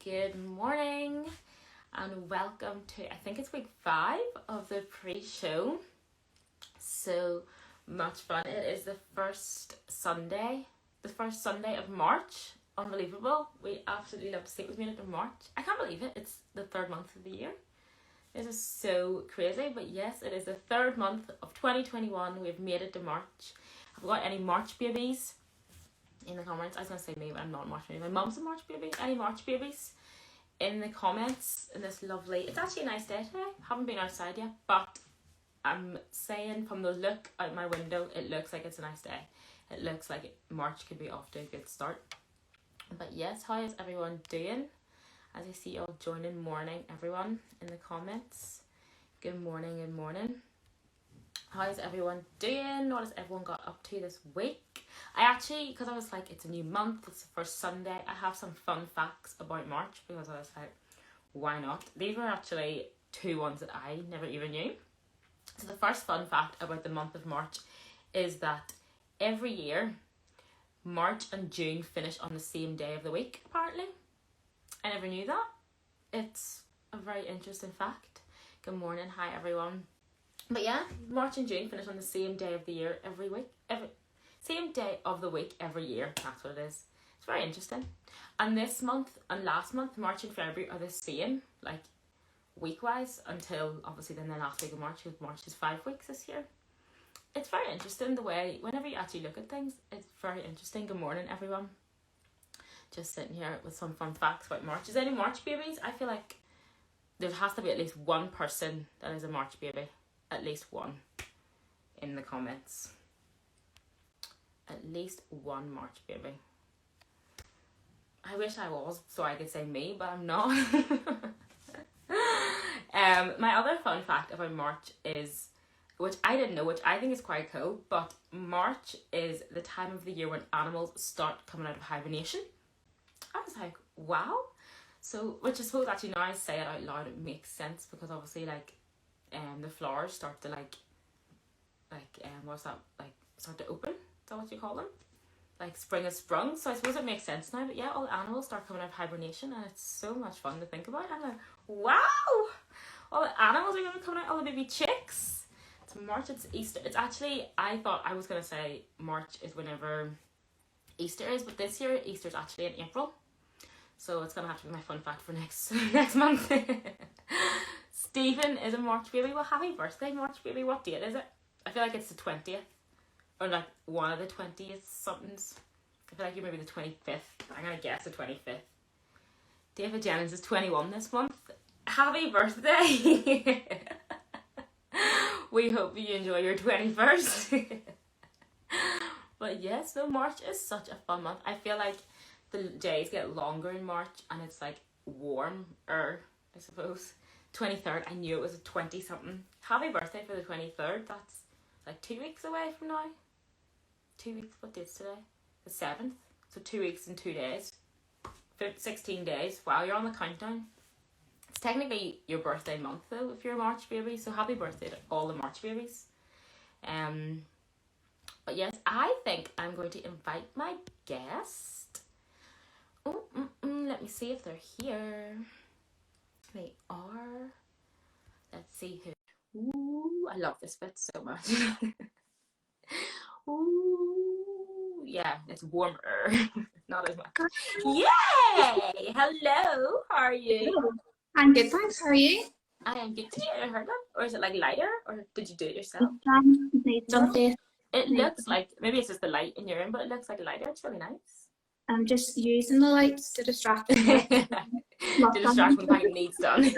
Good morning and welcome to, I think it's week 5 of the pre-show. So much fun. It is the first Sunday of March. Unbelievable. We absolutely love to see it. We've made it to March. I can't believe it. It's the third month of the year. This is so crazy, but yes, it is the third month of 2021. We've made it to March. Have we got any March babies in the comments? I was going to say me, but I'm not a March baby. My mum's a March baby. Any March babies in the comments in this lovely... It's actually a nice day today. Haven't been outside yet, but I'm saying from the look out my window, it looks like it's a nice day. It looks like March could be off to a good start. But yes, how is everyone doing? As I see you all joining, morning everyone in the comments. Good morning, good morning. How is everyone doing? What has everyone got up to this week? I actually, because I was like, it's a new month, it's the first Sunday, I have some fun facts about March because I was like, why not? These were actually 2 ones that I never even knew. So the first fun fact about the month of March is that every year, March and June finish on the same day of the week, apparently. I never knew that. It's a very interesting fact. Good morning, hi everyone. But yeah, March and June finish on the same day of the year every week. Same day of the week every year. That's what it is. It's very interesting. And this month and last month, March and February are the same, like week-wise, until obviously then the last week of March, because March is 5 weeks this year. It's very interesting the way, whenever you actually look at things, it's very interesting. Good morning, everyone. Just sitting here with some fun facts about March. Is there any March babies? I feel like there has to be at least one person that is a March baby. At least one in the comments. At least one March baby. I wish I was so I could say me, but I'm not. My other fun fact about March is, which I didn't know, which I think is quite cool, but March is the time of the year when animals start coming out of hibernation. I was like, wow. So, which I suppose actually now I say it out loud, it makes sense, because obviously the flowers start to start to open. Is that what you call them? Like spring has sprung. So I suppose it makes sense now. But yeah, all the animals start coming out of hibernation, and it's so much fun to think about. I'm like, wow! All the animals are going to be coming out, all the baby chicks. It's March, it's Easter. It's actually, I thought I was going to say March is whenever Easter is, but this year Easter is actually in April. So it's going to have to be my fun fact for next month. Stephen is a March baby. Well, happy birthday, March baby. What date is it? I feel like it's the 20th. Or like one of the 20th somethings. I feel like you're maybe the 25th. I'm going to guess the 25th. David Jennings is 21 this month. Happy birthday! We hope you enjoy your 21st. But yes, so March is such a fun month. I feel like the days get longer in March and it's like warmer, I suppose. 23rd, I knew it was a 20 something. Happy birthday for the 23rd. That's like 2 weeks away from now. 2 weeks, what date's today? The 7th. So 2 weeks and 2 days. 16 days. Wow, you're on the countdown. It's technically your birthday month though, if you're a March baby. So happy birthday to all the March babies. But yes, I think I'm going to invite my guest. Let me see if they're here. They are. Let's see who. Ooh, I love this bit so much. Ooh, yeah, it's warmer. Not as much. Yay! Hello, how are you? Hello. I'm good, thanks. How are you? I am good. Did you ever heard that? Or is it like lighter? Or did you do it yourself? It looks like, maybe it's just the light in your room, but it looks like lighter. It's really nice. I'm just using the lights to distract me. To distract when the packet needs done.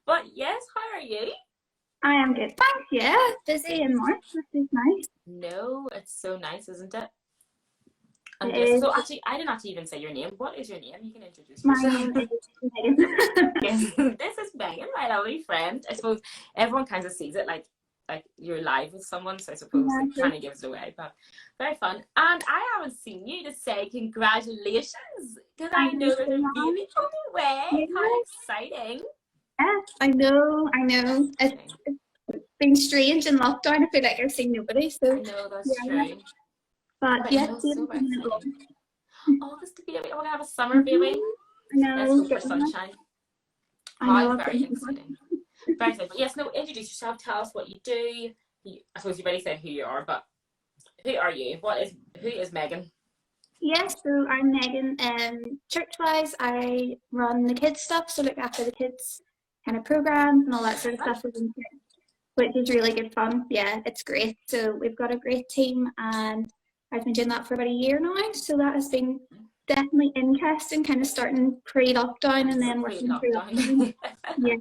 But yes, how are you? I am good, thanks. Yeah, busy in March, which is nice. No, it's so nice, isn't it? So actually, I didn't actually even say your name. What is your name? You can introduce my yourself. name is Megan. Yes, this is Megan, my lovely friend. I suppose everyone kind of sees it like you're live with someone, so I suppose it kind of gives it away, but very fun. And I haven't seen you to say congratulations, because I know there's a baby on the way. How exciting! Yeah, I know. It's been strange in lockdown. I feel like I've seen nobody. So I know, that's true. But But yes, no, so exciting. August baby. I want to have a summer baby. I Let's know. go for sunshine. I know. How very exciting. Very exciting. But yes, no, introduce yourself. Tell us what you do. I suppose you've already said who you are, but who are you? Who is Megan? Yes, so I'm Megan. Church-wise, I run the kids stuff, so look after the kids kind of programs and all that sort of stuff, which is really good fun. Yeah, it's great. So we've got a great team, and I've been doing that for about a year now. So that has been definitely interesting, kind of starting pre-lockdown and then working through lockdown. Yeah,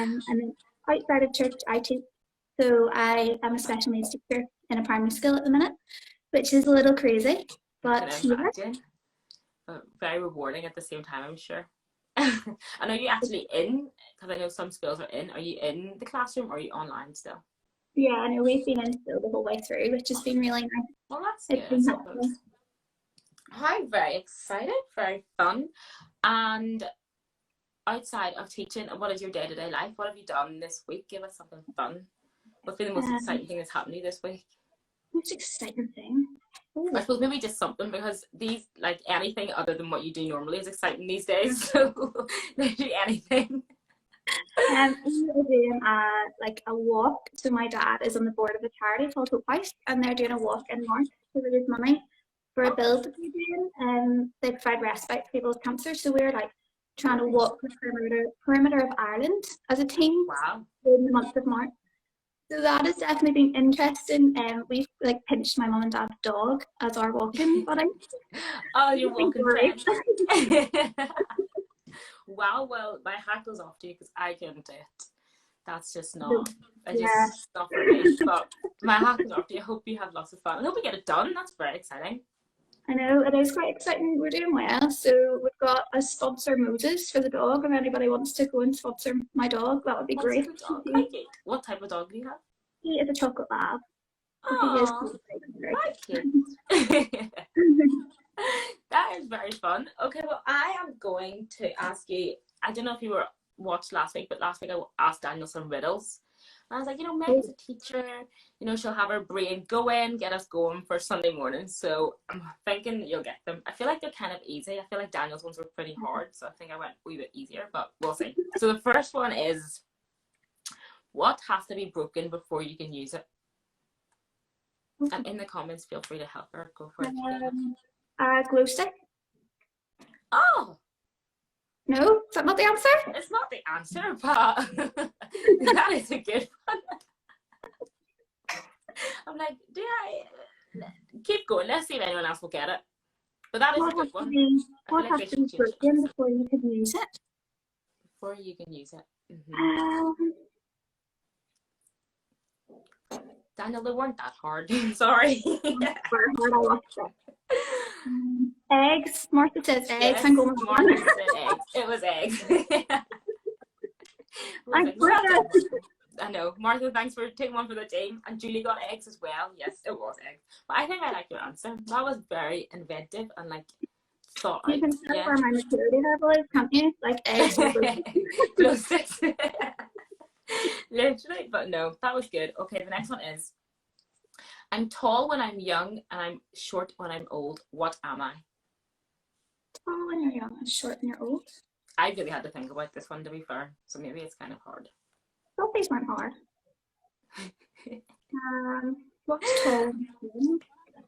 and then outside of church, I teach. So I am a special needs teacher in a primary school at the minute, which is a little crazy. But imagine. But very rewarding at the same time, I'm sure. And are you actually in? Because I know some schools are in. Are you in the classroom or are you online still? Yeah, I know we've been in still the whole way through, which has been really nice. Well, that's good. I'm very excited, very fun. And outside of teaching, what is your day-to-day life? What have you done this week? Give us something fun. What's been the most exciting thing that's happened to you this week? Most exciting thing? Ooh. I suppose maybe just something, because these, like, anything other than what you do normally is exciting these days. So literally anything. We're doing a walk. So my dad is on the board of a charity called Hope House, and they're doing a walk in March to raise money for a build that they're doing. They provide respite for people with cancer. So we're like trying to walk the perimeter of Ireland as a team. Wow. In the month of March. So that has definitely been interesting. We've like pinched my mum and dad's dog as our walking buddy. Oh, you're walking friend. Wow, well, my hat goes off to you because I couldn't do it. That's just not, just not for me. But my hat goes off to you. I hope you have lots of fun. I hope we get it done. That's very exciting. I know, it is quite exciting. We're doing well. So we've got a sponsor, Moses, for the dog. If anybody wants to go and sponsor my dog, that would be great. What type of dog do you have? He is a chocolate lab. Oh, cute. That is very fun. Okay, well, I am going to ask you, I don't know if you watched last week, but last week I asked Daniel some riddles. And I was like, Megan's a teacher, she'll have her brain going, get us going for Sunday morning. So I'm thinking that you'll get them. I feel like they're kind of easy. I feel like Daniel's ones were pretty hard, so I think I went a wee bit easier, but we'll see. So the first one is, what has to be broken before you can use it? And in the comments, feel free to help her. Go for it. Glue stick. Oh! No, is that not the answer? It's not the answer, but that is a good one. I'm like, do I keep going? Let's see if anyone else will get it. But that is a good one. What has to be broken before you can use it? Before you can use it. Mm-hmm. Daniel, they weren't that hard. Sorry. Eggs. Martha says eggs. Yes, Martha said eggs. It was eggs. I know. Martha, thanks for taking one for the team. And Julie got eggs as well. Yes, it was eggs. But I think I like your answer. That was very inventive and thought out. You can tell where my maturity level is, can't you? Like eggs. Closest. Literally, but no, that was good. Okay, the next one is, I'm tall when I'm young and I'm short when I'm old. What am I? Tall when you're young and short when you're old? I really had to think about this one, to be fair, so maybe it's kind of hard. Thought these weren't hard. What's tall?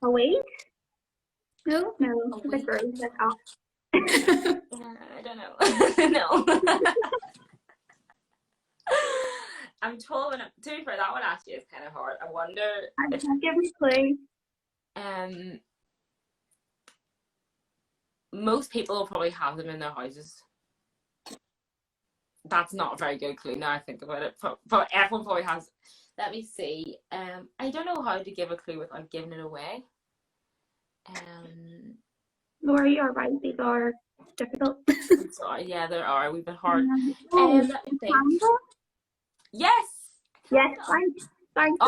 A wig? No, a big girl. I don't know. No. I'm tall when to be fair, that one actually is kind of hard. I wonder. Give me a clue. Most people will probably have them in their houses. That's not a very good clue now I think about it. But everyone probably has. Let me see. I don't know how to give a clue without giving it away. Laura, you're right. These are difficult. I'm sorry. Yeah, there are. We've been hard. Let me think. Yes. Yes. Thanks.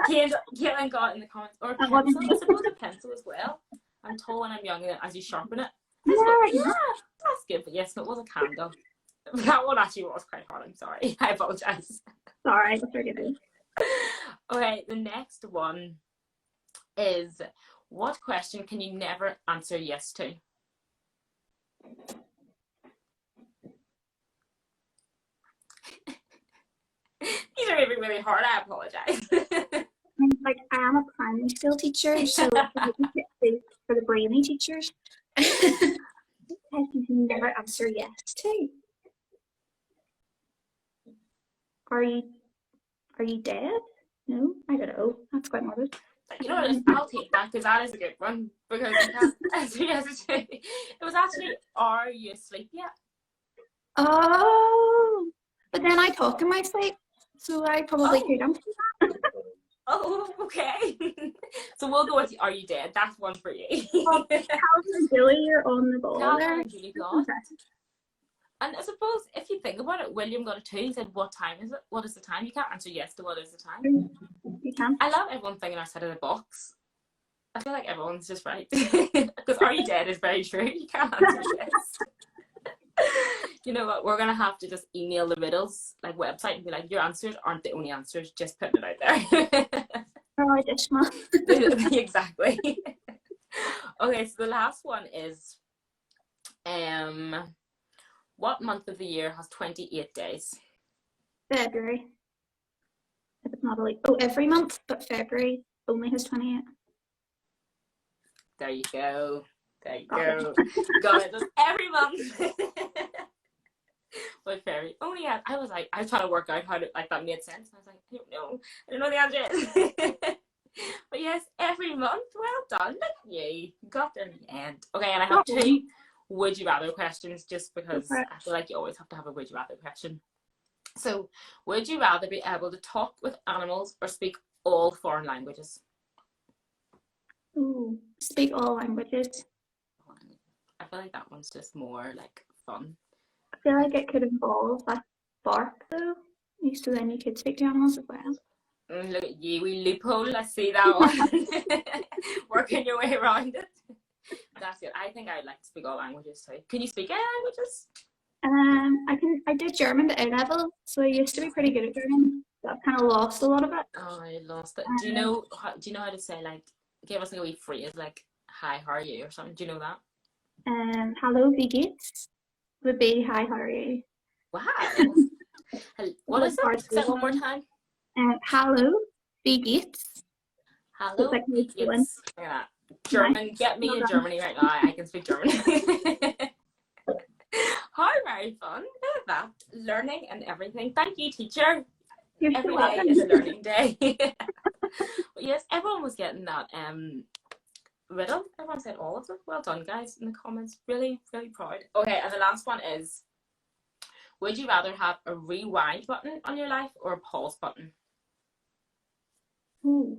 Caitlin got in the comments. Or a pencil. I suppose a pencil as well. I'm tall when I'm young, and as you sharpen it. Yeah, that's good. But yes, no, it was a candle. That one actually was quite hard. I'm sorry. I apologize. Sorry, that's very good. Okay, the next one is, What question can you never answer yes to? These are really, really hard. I apologize. Like, I am a primary school teacher, so for the brainy teachers, questions you never answer yes to. Are you dead? No, I don't know. That's quite morbid. You know what? I'll take that because that is a good one. Because you can't answer yes to. It was actually, are you asleep yet? Oh, but then I talk in my sleep, so I probably could answer that. Oh, okay. So we'll go with, are you dead? That's one for you. Calvin and Julie, you're on the ball Calvin there. and Julie got. And I suppose if you think about it, William got a 2. He said, what time is it? What is the time? You can't answer yes to what is the time. You can. I love everyone thinking outside of the box. I feel like everyone's just right. Because are you dead is very true. You can't answer yes. You know what? We're going to have to just email the riddles like website and be like, your answers aren't the only answers. Just putting it out there. Oh, additional. Exactly. Okay, so the last one is what month of the year has 28 days? February. If it's not a oh, every month, but February only has 28. There you go. There you go. Got it. Just every month. But February only had, I was trying to work out how to, like, that made sense. I was like, I don't know the answer. But yes, every month. Well done. Look at you. Got there in the end. Okay, and I have 2 would you rather questions just because I feel like you always have to have a would you rather question. So, would you rather be able to talk with animals or speak all foreign languages? Ooh, speak all languages. I feel like that one's just more like fun. I feel like it could involve a bark though. So then you could speak to animals as well. Look at you, we loophole. I see that one. Working your way around it. That's it. I think I'd like to speak all languages too. Can you speak any languages? I did German at A level, so I used to be pretty good at German. But I've kind of lost a lot of it. Oh, I lost it. Do you know how to say, like, give us like a wee phrase like hi, how are you or something? Do you know that? Hallo, wie geht's? Would be hi, how are you? Wow. What is it? Say it one more time. Hallo, wie geht's? Hello, so like wie geht's? Yeah. German, get me in Germany right now. I can speak German. How very fun. Look at that. Learning and everything. Thank you, teacher. Every day is a learning day. But yes, everyone was getting that riddle. Everyone said all of them. Well done, guys, in the comments. Really, really proud. Okay, and the last one is, would you rather have a rewind button on your life or a pause button? Ooh.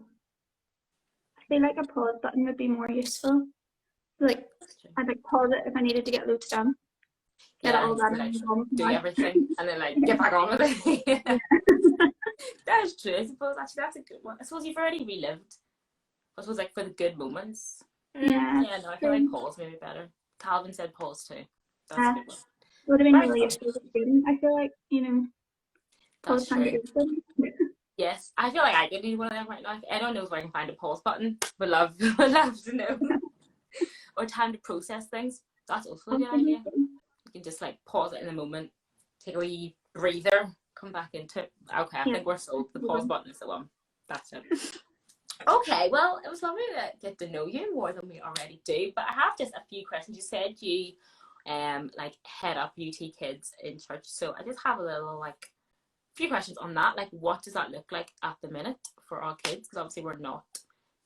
I feel like a pause button would be more useful. Like, I'd like pause it if I needed to get loads done. Get it all done. Like, do everything and then like get back on with it. That's true. I suppose actually that's a good one. I suppose you've already relived. I suppose like for the good moments. Yeah. Yeah, no, I feel like pause maybe better. Calvin said pause too. That's a good one. Would have been really useful as a student. I feel like, that's true. Good. Yes, I feel like I could need one of them right now. If anyone knows where I can find a pause button, would love to know. Or time to process things. That's also a good idea. You can just like pause it in the moment, take a wee breather, come back into it. Okay, I think we're sold. The pause button is the one. That's it. Okay, well, it was lovely to get to know you more than we already do. But I have just a few questions. You said you like head up UT Kids in church, so I just have a little like few questions on that. Like, what does that look like at the minute for our kids? Because obviously we're not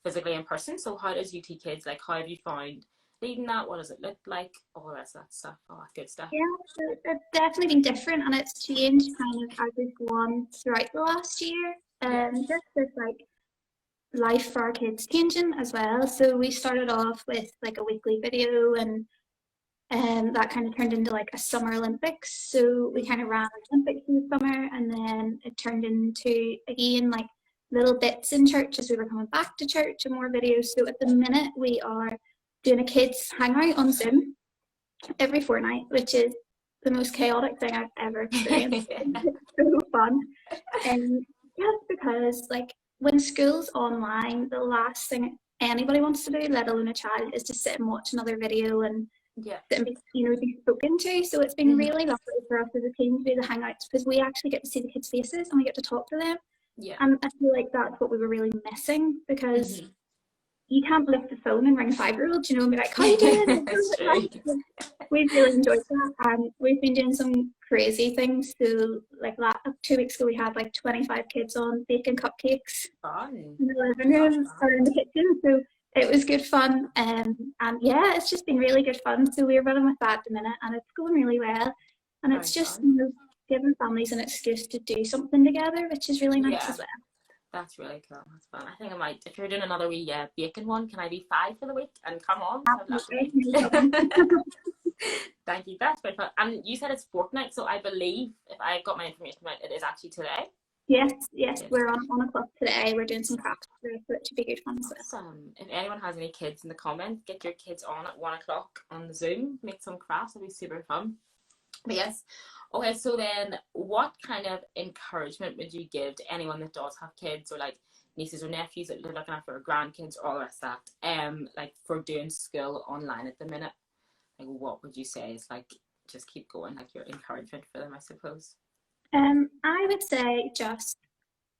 physically in person. So how does UT Kids, like, how have you found leading that? What does it look like? All the rest of that stuff, all that good stuff. Yeah, so it's definitely been different, and it's changed kind of as we've gone throughout the last year. Just with like life for our kids changing as well. So we started off with like a weekly video, and that kind of turned into like a summer Olympics. So we kind of ran Olympics in the summer, and then it turned into again like little bits in church as we were coming back to church and more videos. So at the minute we are doing a kids hangout on Zoom every fortnight, which is the most chaotic thing I've ever experienced. It's so fun. And just because like when school's online, the last thing anybody wants to do, let alone a child, is to sit and watch another video and Yeah. sit and be, be spoken to. So it's been really lovely for us as a team to do the hangouts, because we actually get to see the kids' faces and we get to talk to them. Yeah. And I feel like that's what we were really missing, because you can't lift the phone and ring a 5-year-old, and be like, how you doing? We've really enjoyed that, and we've been doing some crazy things. So like 2 weeks ago we had like 25 kids on baking cupcakes in the living room or in the kitchen, so it was good fun. And yeah, it's just been really good fun. So we're running with that at the minute, and it's going really well, and it's just giving families an excuse to do something together, which is really nice as well. That's really cool. That's fun. I think I might, if you're doing another wee baking one, can I be 5 for the week and come on? Thank you. That's very fun. And you said it's fortnight, so I believe, if I got my information right, it is actually today. Yes. We're on 1:00 today. We're doing some crafts, so it should be good fun. Awesome. If anyone has any kids in the comments, get your kids on at 1:00 on the Zoom. Make some crafts. It'll be super fun. But yes. Okay, so then what kind of encouragement would you give to anyone that does have kids, or like nieces or nephews that they're looking after, or grandkids, or all the rest of that, like for doing school online at the minute? Like, what would you say is like, just keep going, like your encouragement for them, I suppose? I would say just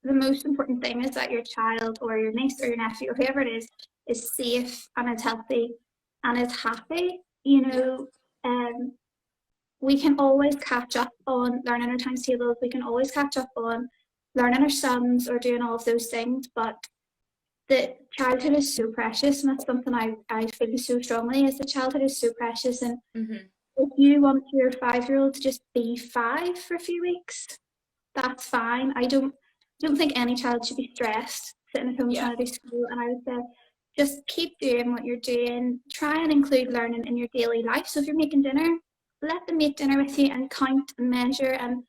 the most important thing is that your child or your niece or your nephew or whoever it is safe and is healthy and is happy. We can always catch up on learning our times tables. We can always catch up on learning our sums or doing all of those things. But the childhood is so precious, and that's something I feel so strongly, is the childhood is so precious. And if you want your 5-year-old to just be 5 for a few weeks, that's fine. I don't think any child should be stressed sitting at home trying to do school. And I would say just keep doing what you're doing. Try and include learning in your daily life. So if you're making dinner, let them make dinner with you and count and measure, and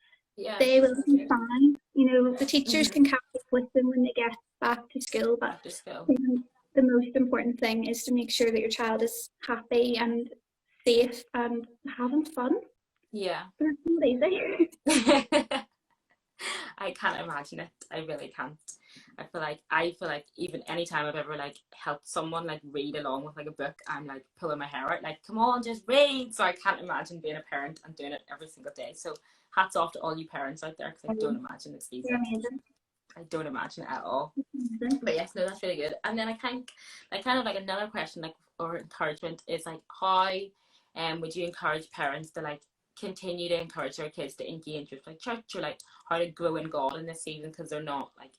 they will be fine. The teachers can catch up with them when they get back to school. But the most important thing is to make sure that your child is happy and safe and having fun. Yeah. But it's not easy. I can't imagine it. I really can't. I feel like even anytime I've ever like helped someone like read along with like a book, I'm like pulling my hair out, like, come on, just read. So I can't imagine being a parent and doing it every single day. So hats off to all you parents out there, because I don't imagine it's easy. I don't imagine it at all. But yes, no, that's really good. And then I think like kind of like another question, like, or encouragement, is like, how would you encourage parents to like continue to encourage their kids to engage with like church, or like how to grow in God in this season, because they're not like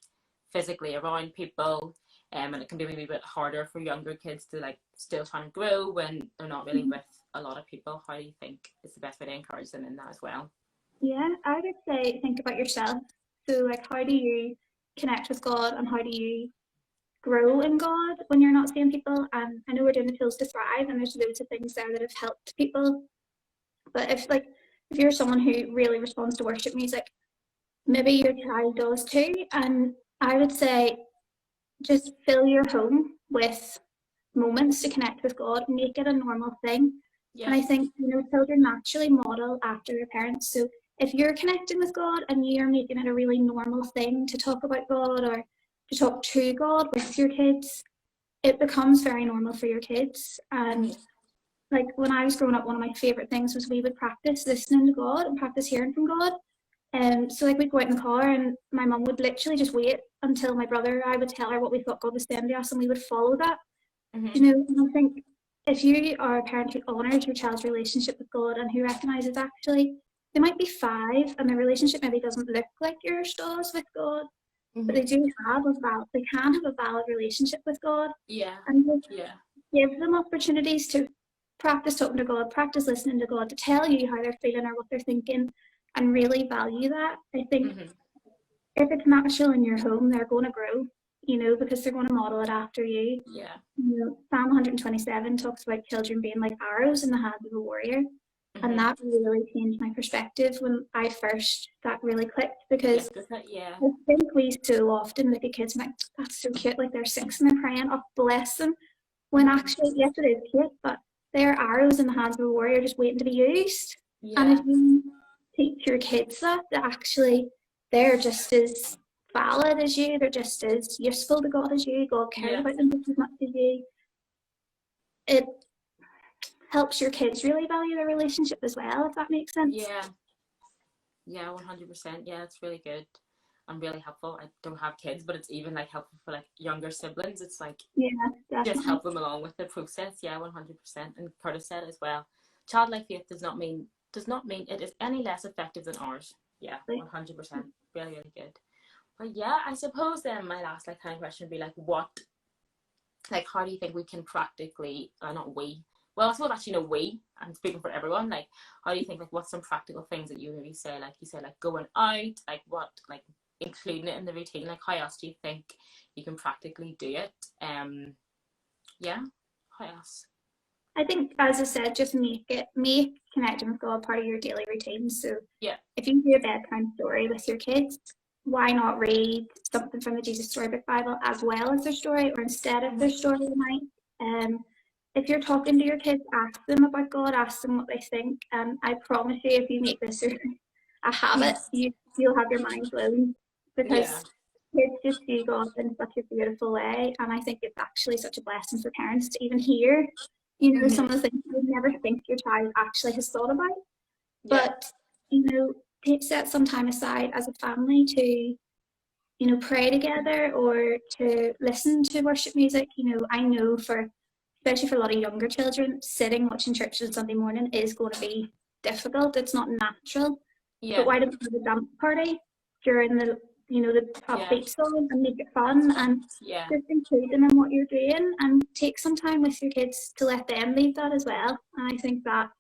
physically around people, and it can be maybe a bit harder for younger kids to like still try and grow when they're not really with a lot of people. How do you think is the best way to encourage them in that as well? Yeah, I would say think about yourself. So like, how do you connect with God, and how do you grow in God when you're not seeing people? And I know we're doing the Tools to Thrive, and there's loads of things there that have helped people. But if you're someone who really responds to worship music, maybe your child does too. And I would say just fill your home with moments to connect with God, make it a normal thing. And I think children naturally model after their parents. So if you're connecting with God and you're making it a really normal thing to talk about God or to talk to God with your kids, it becomes very normal for your kids. And like when I was growing up, one of my favorite things was we would practice listening to God and practice hearing from God. So like we'd go out in the car, and my mum would literally just wait until my brother or I would tell her what we thought God was saying to us, and we would follow that. And I think if you are a parent who honours your child's relationship with God and who recognises actually they might be 5 and their relationship maybe doesn't look like yours does with God, but they can have a valid relationship with God. And give them opportunities to practice talking to God, practice listening to God, to tell you how they're feeling or what they're thinking, and really value that. I think if it's natural in your home, they're going to grow, because they're going to model it after you. Psalm 127 talks about children being like arrows in the hands of a warrior. And that really changed my perspective when that really clicked, because I think we so often look at kids and like, that's so cute, like they're 6 and they're praying, oh bless them, when actually, yes, it is cute, but they're arrows in the hands of a warrior just waiting to be used. And if you teach your kids that actually they're just as valid as you. They're just as useful to God as you. God cares Yeah. about them just as much as you. It helps your kids really value their relationship as well, if that makes sense. Yeah. Yeah, 100%. Yeah, it's really good and really helpful. I don't have kids, but it's even like helpful for like younger siblings. It's like Yeah, just definitely. help them along with the process. Yeah, 100%. And Curtis said as well, childlike faith does not mean it is any less effective than ours. Yeah, 100%. Really, really good. But yeah, I suppose then my last like kind of question would be like, how do you think we can practically, not we, well, I suppose actually no, I'm speaking for everyone, like, how do you think, like, what's some practical things that you really say, like you said, like going out, like what, like including it in the routine, like how else do you think you can practically do it? Yeah, how else? I think, as I said, just make connecting with God part of your daily routine. So Yeah. if you do a bedtime story with your kids, why not read something from the Jesus Storybook Bible as well as their story, or instead of their story at night? If you're talking to your kids, ask them about God, ask them what they think. I promise you, if you make this a habit, you'll have your mind blown, Yeah. because kids just see God in such a beautiful way, and I think it's actually such a blessing for parents to even hear, some of the things you would never think your child actually has thought about. Yeah. But set some time aside as a family to pray together or to listen to worship music. I know especially for a lot of younger children, sitting watching church on Sunday morning is going to be difficult. It's not natural. But Yeah. why don't we have a dance party during the Yeah. upbeat song and make it fun, and Yeah. just include them in what you're doing, and take some time with your kids to let them lead that as well. And I think that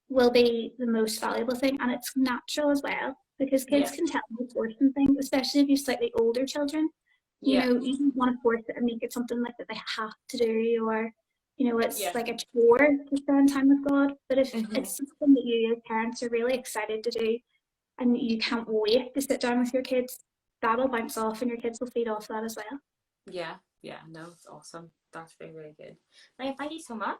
will be the most valuable thing, and it's natural as well, because kids Yeah. can tell you forcing things, especially if you have slightly older children. Yeah. You don't want to force it and make it something like that they have to do, or it's Yeah. like a chore to spend time with God. But if Mm-hmm. it's something that you as parents are really excited to do and you can't wait to sit down with your kids, that'll bounce off and your kids will feed off that as well. Yeah, yeah, no, it's awesome. That's really, really good. Maya, thank you so much.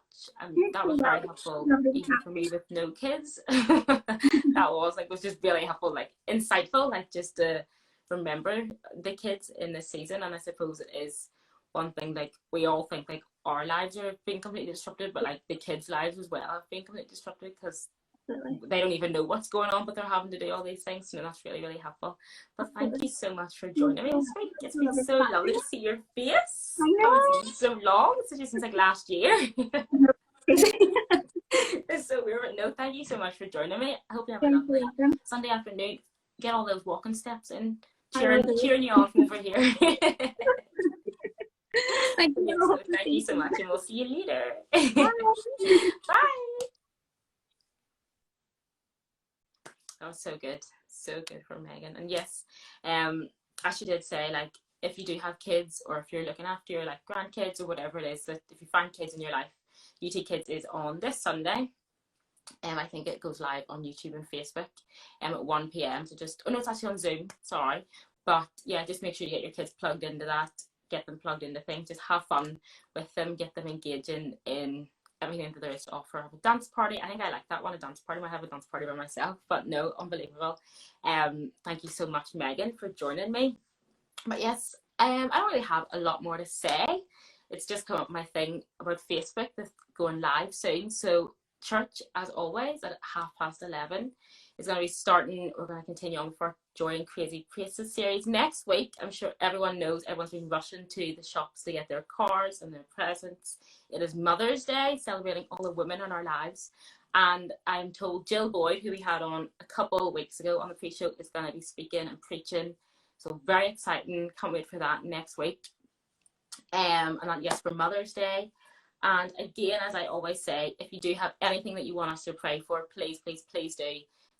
You're That so was very welcome. helpful, Lovely to even for me with no kids. That was just really helpful, like insightful, like just to remember the kids in this season. And I suppose it is one thing, like we all think like our lives are being completely disrupted, but like the kids' lives as well have been completely disrupted, because Absolutely. they don't even know what's going on, but they're having to do all these things. So that's really, really helpful. But thank Absolutely. you so much for You're joining me so this week. welcome. It's So been lovely to so chat to lovely to you. see your face. I Haven't seen you know. so long. It's just since like last year. Thank It's so weird. No, thank you so much for joining me. I hope you have a you for lovely welcome. Sunday afternoon. Get all those walking steps in. I will do. Cheering you on from over here. Thank Yes, you. so Hope to thank see you you so soon. much, and we'll see you later. Bye. Bye. That was so good. So good for Megan. And yes, as she did say, like if you do have kids, or if you're looking after your like grandkids or whatever it is, that if you find kids in your life, UT Kids is on this Sunday. I think it goes live on YouTube and Facebook at 1 p.m. So just, oh no, it's actually on Zoom, sorry. But yeah, just make sure you get your kids plugged into that, get them plugged into things, just have fun with them, get them engaging in everything that there is to offer. Have a dance party. I think I like that one, a dance party. I might have a dance party by myself, but no, unbelievable. Thank you so much, Megan, for joining me. But yes, I don't really have a lot more to say. It's just come up my thing about Facebook that's going live soon. So church, as always, at 11:30 is going to be starting. We're going to continue on with our Joy and Crazy Places series next week. I'm sure everyone knows everyone's been rushing to the shops to get their cars and their presents. It is Mother's Day, celebrating all the women in our lives. And I'm told Jill Boyd, who we had on a couple of weeks ago on the pre-show, is going to be speaking and preaching. So very exciting. Can't wait for that next week. And that, yes, for Mother's Day. And again, as I always say, if you do have anything that you want us to pray for, please, please, please do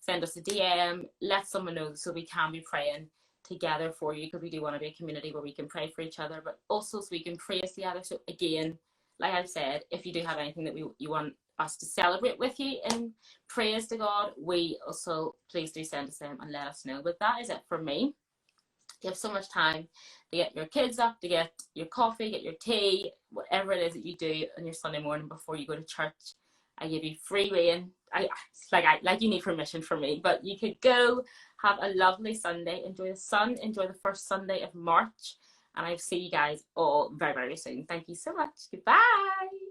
send us a DM. Let someone know so we can be praying together for you, because we do want to be a community where we can pray for each other, but also so we can pray together. So again, like I've said, if you do have anything that you want us to celebrate with you in praise to God, we also please do send us them and let us know. But that is it for me. You have so much time to get your kids up, to get your coffee, get your tea, whatever it is that you do on your Sunday morning before you go to church. I give you free reign like you need permission from me, but you could go have a lovely Sunday, enjoy the sun, enjoy the first Sunday of March, and I'll see you guys all very, very soon. Thank you so much. Goodbye.